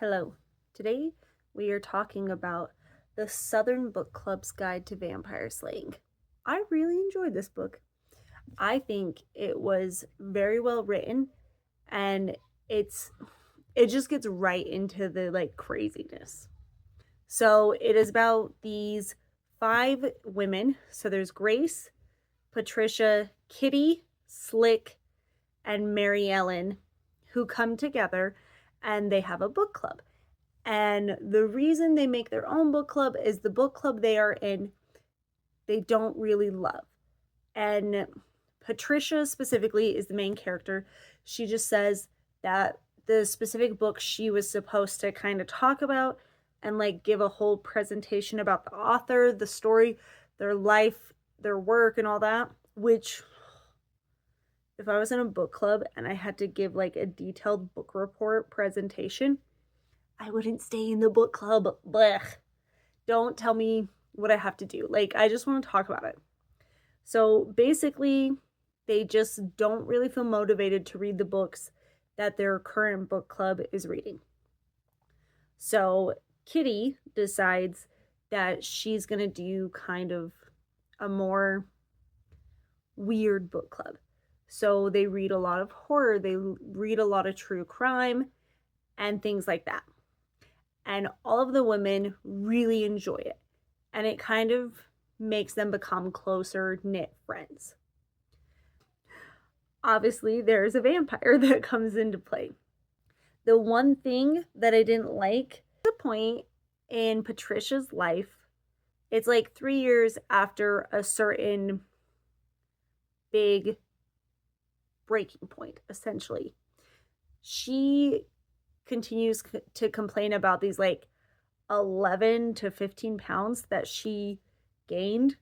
Hello. Today we are talking about the Southern Book Club's Guide to Vampire Slaying. I really enjoyed this book. I think it was very well written and it's it just gets right into the craziness. So it is about these five women. So there's Grace, Patricia, Kitty, Slick, and Mary Ellen who come together and they have a book club. And the reason they make their own book club is the book club they are in, they don't really love. And Patricia specifically is the main character. She just says that the specific book she was supposed to kind of talk about and give a whole presentation about the author, the story, their life, their work, and all that, which if I was in a book club and I had to give a detailed book report presentation, I wouldn't stay in the book club. Blech. Don't tell me what I have to do. I just want to talk about it. So basically, they just don't really feel motivated to read the books that their current book club is reading. So Kitty decides that she's going to do kind of a more weird book club. So they read a lot of horror, they read a lot of true crime, and things like that. And all of the women really enjoy it. And it kind of makes them become closer knit friends. Obviously, there's a vampire that comes into play. The one thing that I didn't like, the point in Patricia's life, it's 3 years after a certain big breaking point, essentially. She continues to complain about these 11 to 15 pounds that she gained.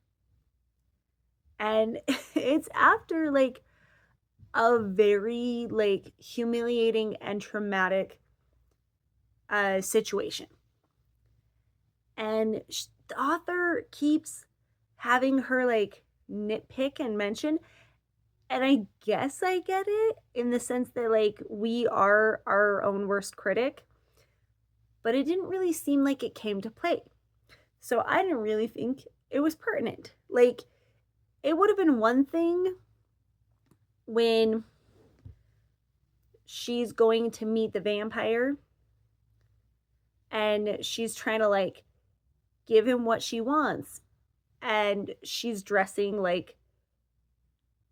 And it's after a very humiliating and traumatic situation. And the author keeps having her nitpick and mention, and I guess I get it in the sense that we are our own worst critic, but it didn't really seem like it came to play. So I didn't really think it was pertinent. It would have been one thing when she's going to meet the vampire and she's trying to give him what she wants, and she's dressing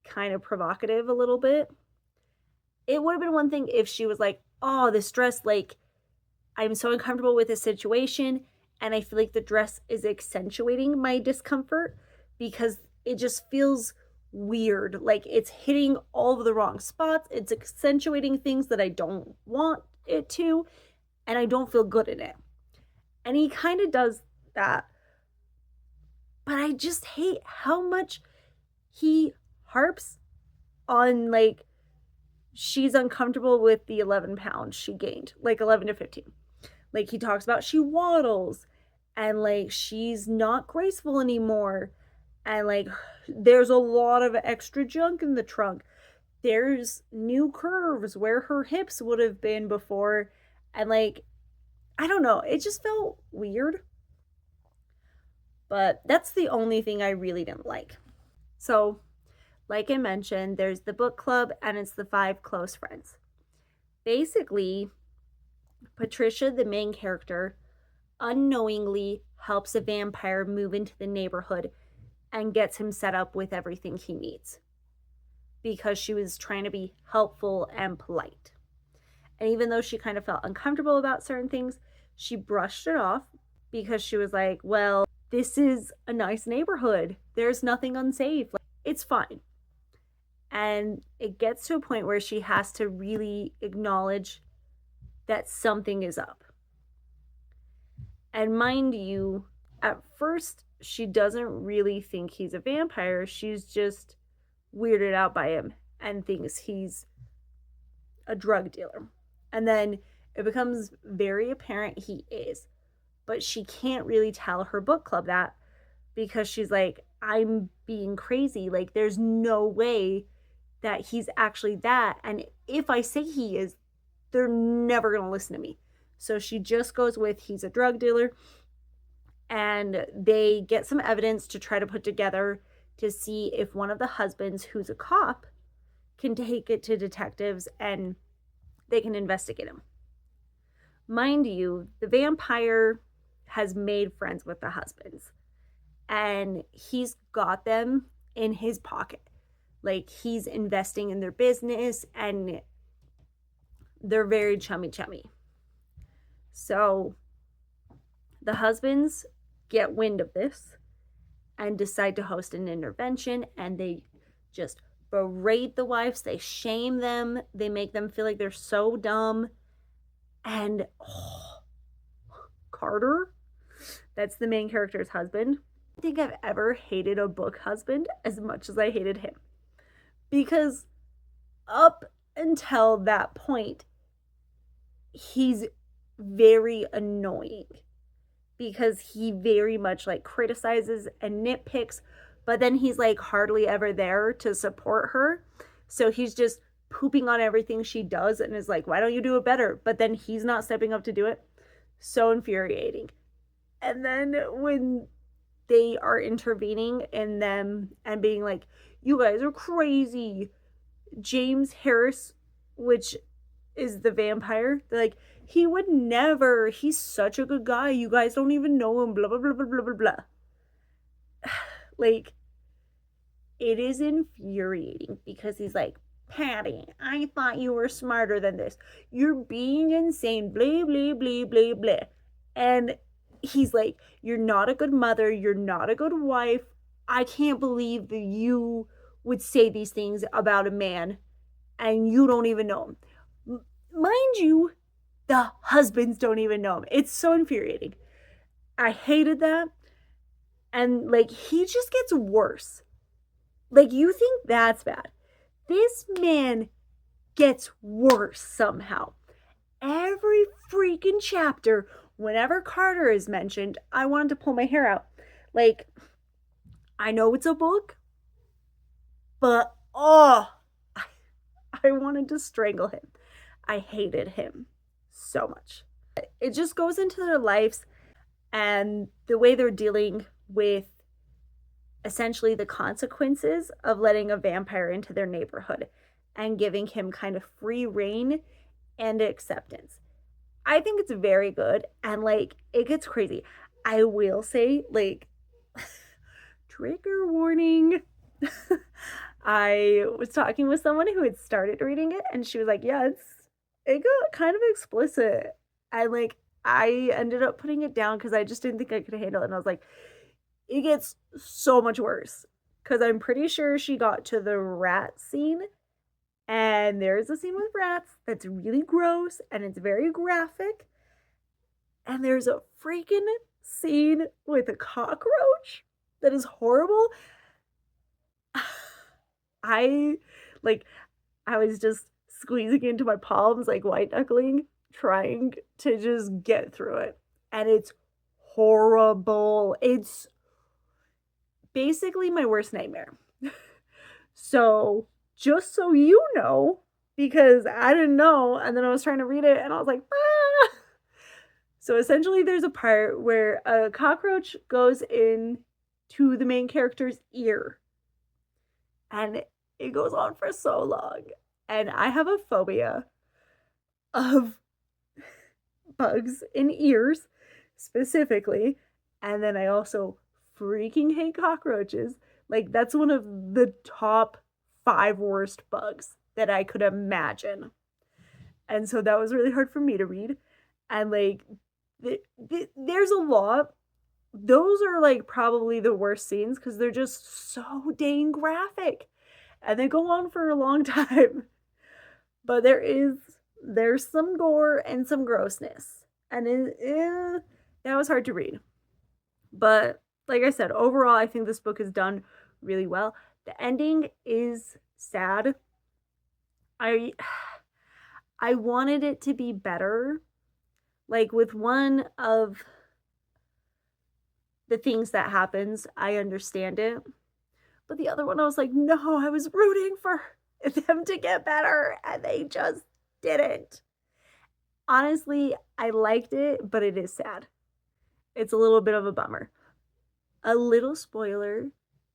kind of provocative a little bit. It would have been one thing if she was oh, this dress, I'm so uncomfortable with this situation, and I feel like the dress is accentuating my discomfort because it just feels weird. It's hitting all of the wrong spots. It's accentuating things that I don't want it to, and I don't feel good in it. And he kind of does that. But I just hate how much he harps on she's uncomfortable with the 11 pounds she gained, 11 to 15. He talks about she waddles and she's not graceful anymore, and there's a lot of extra junk in the trunk. There's new curves where her hips would have been before, and I don't know, it just felt weird. But that's the only thing I really didn't like. So like I mentioned, there's the book club and it's the five close friends. Basically, Patricia, the main character, unknowingly helps a vampire move into the neighborhood and gets him set up with everything he needs because she was trying to be helpful and polite. And even though she kind of felt uncomfortable about certain things, she brushed it off because she was like, well, this is a nice neighborhood. There's nothing unsafe. It's fine. And it gets to a point where she has to really acknowledge that something is up. And mind you, at first, she doesn't really think he's a vampire. She's just weirded out by him and thinks he's a drug dealer. And then it becomes very apparent he is. But she can't really tell her book club that because she's like, I'm being crazy. There's no way that he's actually that. And if I say he is, they're never going to listen to me. So she just goes with he's a drug dealer, and they get some evidence to try to put together to see if one of the husbands, who's a cop, can take it to detectives and they can investigate him. Mind you, the vampire has made friends with the husbands and he's got them in his pocket. Like, he's investing in their business and they're very chummy. So the husbands get wind of this and decide to host an intervention, and they just berate the wives. They shame them. They make them feel like they're so dumb. And Carter, that's the main character's husband. I think I've ever hated a book husband as much as I hated him. Because up until that point, he's very annoying. Because he very much like criticizes and nitpicks, but then he's like hardly ever there to support her. So he's just pooping on everything she does and is like, why don't you do it better? But then he's not stepping up to do it. So infuriating. And then when they are intervening in them and being like, you guys are crazy, James Harris, which is the vampire, they're like, he would never, he's such a good guy, you guys don't even know him, blah blah blah blah blah blah blah. Like, it is infuriating because he's like, Patty, I thought you were smarter than this, you're being insane, blah blah blah blah blah. And he's like, you're not a good mother, you're not a good wife, I can't believe that you would say these things about a man and you don't even know him. Mind you, the husbands don't even know him. It's so infuriating. I hated that. And like, he just gets worse. Like, you think that's bad. This man gets worse somehow. Every freaking chapter, whenever Carter is mentioned, I wanted to pull my hair out. Like, I know it's a book, but I wanted to strangle him. I hated him so much. It just goes into their lives and the way they're dealing with essentially the consequences of letting a vampire into their neighborhood and giving him kind of free reign and acceptance. I think it's very good, and like, it gets crazy. I will say, like, trigger warning. I was talking with someone who had started reading it and she was like, yeah, it got kind of explicit. And like, I ended up putting it down because I just didn't think I could handle it. And I was like, it gets so much worse. Because I'm pretty sure she got to the rat scene. And there's a scene with rats that's really gross and it's very graphic. And there's a freaking scene with a cockroach that is horrible. I was just squeezing into my palms, like white knuckling, trying to just get through it. And it's horrible. It's basically my worst nightmare. So, just so you know, because I didn't know, and then I was trying to read it, and I was like, ah! So essentially there's a part where a cockroach goes in to the main character's ear. And it goes on for so long. And I have a phobia of bugs in ears, specifically. And then I also freaking hate cockroaches. Like, that's one of the top 5 worst bugs that I could imagine. And so that was really hard for me to read. And like, there's a lot. Those are like probably the worst scenes because they're just so dang graphic. And they go on for a long time. But there's some gore and some grossness. And that was hard to read. But like I said, overall, I think this book is done really well. The ending is sad. I wanted it to be better. Like, with one of the things that happens, I understand it. But the other one, I was like, no, I was rooting for them to get better, and they just didn't. Honestly, I liked it, but it is sad. It's a little bit of a bummer. A little spoiler,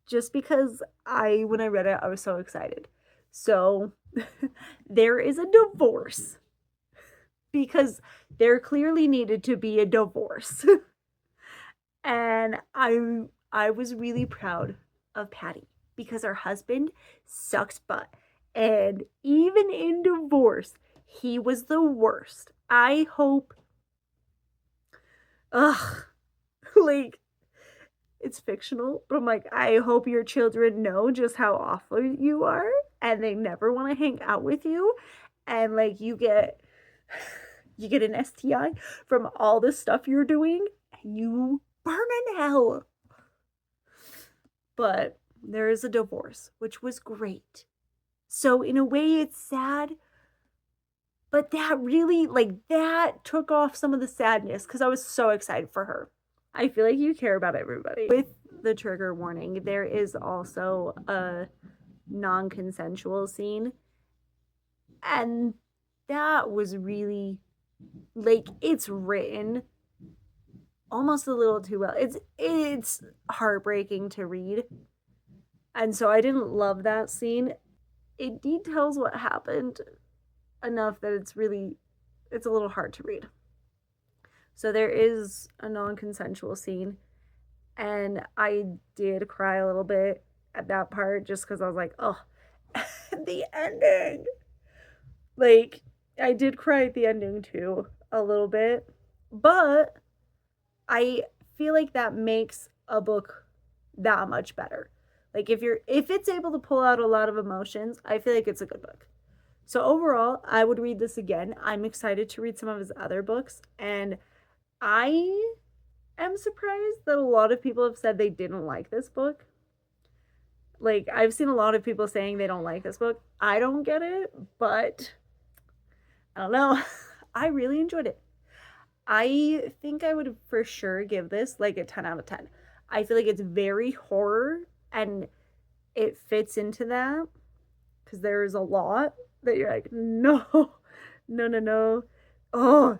just because when I read it, I was so excited. So there is a divorce because there clearly needed to be a divorce. And I was really proud of Patty because her husband sucks butt. And even in divorce, he was the worst. I hope ugh like it's fictional, but I'm like, I hope your children know just how awful you are and they never want to hang out with you. And like you get an STI from all the stuff you're doing and you burn in hell. But there is a divorce, which was great. So in a way it's sad, but that really that took off some of the sadness because I was so excited for her. I feel like you care about everybody. With the trigger warning, there is also a non-consensual scene. And that was really it's written almost a little too well. It's heartbreaking to read. And so I didn't love that scene. It details what happened enough that it's a little hard to read. So there is a non-consensual scene and I did cry a little bit at that part just cuz I was like, "Oh, the ending." Like I did cry at the ending too a little bit, but I feel like that makes a book that much better. Like if it's able to pull out a lot of emotions, I feel like it's a good book. So overall, I would read this again. I'm excited to read some of his other books and I am surprised that a lot of people have said they didn't like this book. Like I've seen a lot of people saying they don't like this book. I don't get it, but I don't know. I really enjoyed it. I think I would for sure give this like a 10 out of 10. I feel like it's very horror and it fits into that because there's a lot that you're like, no, no, no, no. Oh,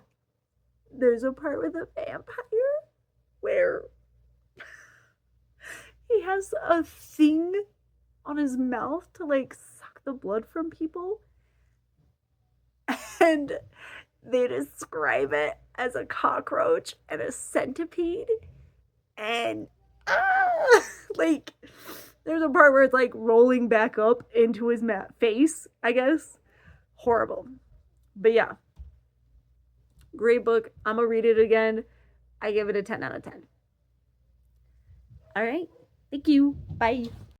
there's a part with a vampire where he has a thing on his mouth to like suck the blood from people. And they describe it as a cockroach and a centipede. And like there's a part where it's like rolling back up into his face, I guess. Horrible. But yeah, great book. I'm gonna read it again. I give it a 10 out of 10. All right. Thank you. Bye.